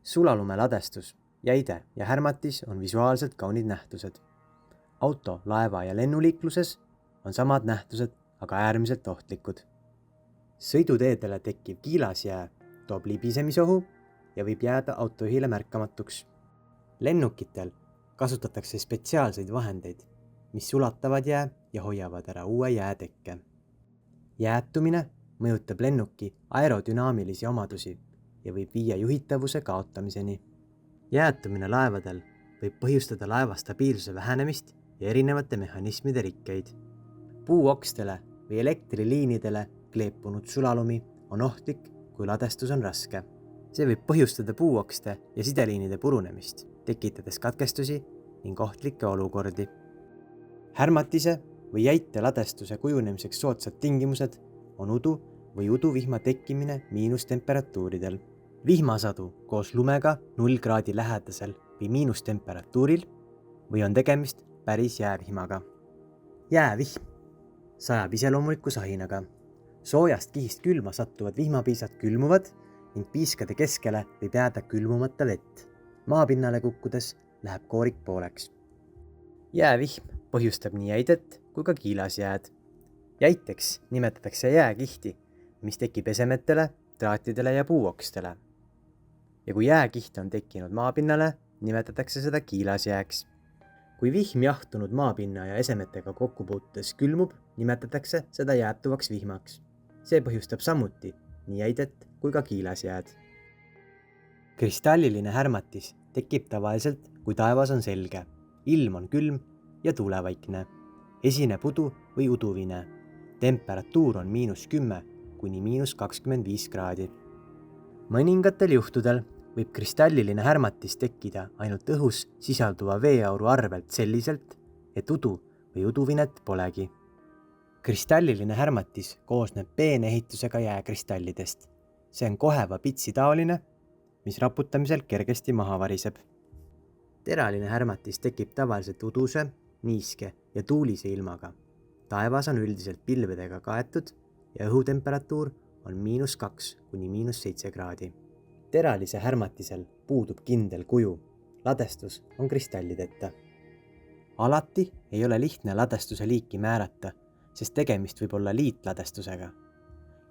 Sulalumeladestus, jäide ja härmatis on visuaalselt kaunid nähtused. Auto, laeva ja lennuliikluses on samad nähtused, aga äärmiselt ohtlikud. Sõiduteedele tekkiv kiilasjää toob libisemisohu ja võib jääda autojuhile märkamatuks. Lennukitel kasutatakse spetsiaalseid vahendeid, mis sulatavad jää ja hoiavad ära uue jäätekke. Jäätumine mõjutab lennuki aerodünaamilisi omadusi ja võib viia juhitavuse kaotamiseni. Jäätumine laevadel võib põhjustada laeva stabiilsuse vähenemist ja erinevate mehhanismide rikkeid. Puuokstele või elektriliinidele kleepunud sulalumi on ohtlik, kui ladestus on raske. See võib põhjustada puuokste ja sideliinide purunemist, tekitades katkestusi ning ohtlikke olukordi. Härmatise või jäite ladestuse kujunemiseks soodsad tingimused on udu või uduvihma tekkimine miinustemperatuuridel. Vihmasadu koos lumega 0 kraadi lähedasel või miinustemperatuuril või on tegemist päris jäävihmaga. Jäävihm sajab iseloomuliku sahinaga. Soojast kihist külma sattuvad vihmapiisad külmuvad ning piiskade keskele võib jääda külmumata vett. Maapinnale kukkudes läheb koorik pooleks. Jäävihm põhjustab nii jäidet kui ka kiilasjääd. Jäiteks nimetatakse jääkihti, mis tekib esemetele, traatidele ja puuokstele. Ja kui jääkiht on tekkinud maapinnale, nimetatakse seda kiilasjääks. Kui vihm jahtunud maapinna ja esemetega kokkupuutes külmub, nimetatakse seda jäätuvaks vihmaks. See põhjustab samuti nii jäidet kui ka kiilasjääd. Kristalliline härmatis tekib tavaliselt, kui taevas on selge, ilm on külm ja tuulevaikne, esineb udu või uduvine. Temperatuur on -10 kuni -25 kraadi. Mõningatel juhtudel võib kristalliline härmatis tekkida ainult õhus sisalduva veeauru arvelt selliselt, et udu või uduvinet polegi. Kristalliline härmatis koosneb peenehitusega jääkristallidest. See on koheva pitsi taoline, mis raputamisel kergesti maha variseb. Teraline härmatis tekib tavaliselt uduse, niiske ja tuulise ilmaga. Taevas on üldiselt pilvedega kaetud ja õhutemperatuur on -2 kuni -7 kraadi. Teralise härmatisel puudub kindel kuju. Ladestus on kristallideta. Alati ei ole lihtne ladestuse liiki määrata, sest tegemist võib olla liitladestusega.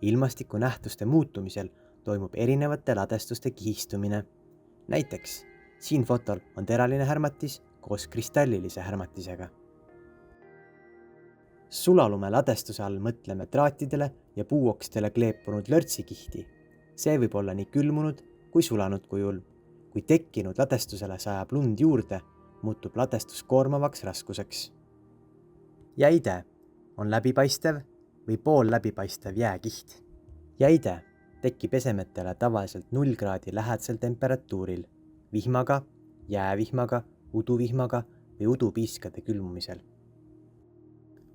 Ilmastiku nähtuste muutumisel toimub erinevate ladestuste kihistumine. Näiteks siin fotol on teraline härmatis koos kristallilise härmatisega. Sulalume ladestuse all mõtleme traatidele ja puuokstele kleepunud lörtsikihti. See võib olla nii külmunud kui sulanud kujul. Kui tekkinud ladestusele sajab lund juurde, muutub ladestus koormavaks raskuseks. Jäide on läbipaistev või pool läbipaistev jääkiht. Jäide tekib esemetele tavaliselt 0 kraadi lähedasel temperatuuril, vihmaga, jäävihmaga, uduvihmaga või udupiiskade külmumisel.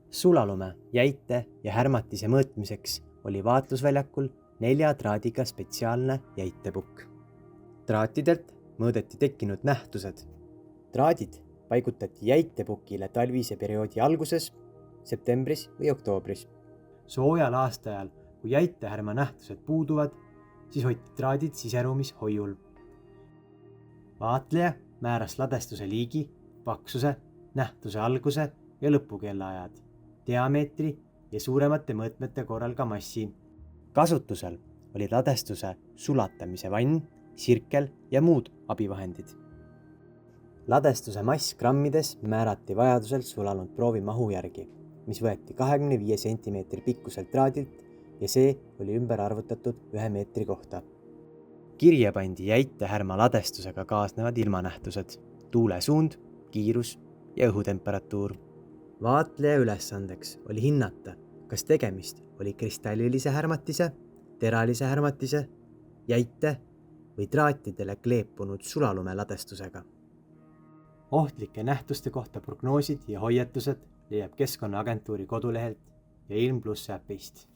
Sulalume, jäite ja härmatise mõõtmiseks oli vaatlusväljakul 4 traadiga spetsiaalne jäitepukk. Traatidelt mõõdeti tekkinud nähtused. Traadid paigutati jäitepukile talvise perioodi alguses, septembris või oktoobris. Soojal aastaajal, kui jäitehärma nähtused puuduvad, siis hoiti traadid siseruumis hoiul. Vaatleja määras ladestuse liigi, paksuse, nähtuse alguse ja lõpukellaajad, diameetri ja suuremate mõõtmete korral ka massi. Kasutusel oli ladestuse sulatamise vann, sirkel ja muud abivahendid. Ladestuse mass grammides määrati vajadusel sulanud proovi mahu järgi, mis võeti 25 cm pikkuselt traadilt ja see oli ümber arvutatud 1 meetri kohta. Kirja pandi jäitehärma ladestusega kaasnevad ilmanähtused, tuule suund, kiirus ja õhutemperatuur. Vaatleja ülesandeks oli hinnata, kas tegemist oli kristallilise härmatise, teralise härmatise, jäite või traatidele kleepunud sulalume ladestusega. Ohtlike nähtuste kohta prognoosid ja hoiatused leiab Keskkonnaagentuuri kodulehelt ja Ilm+ äpist.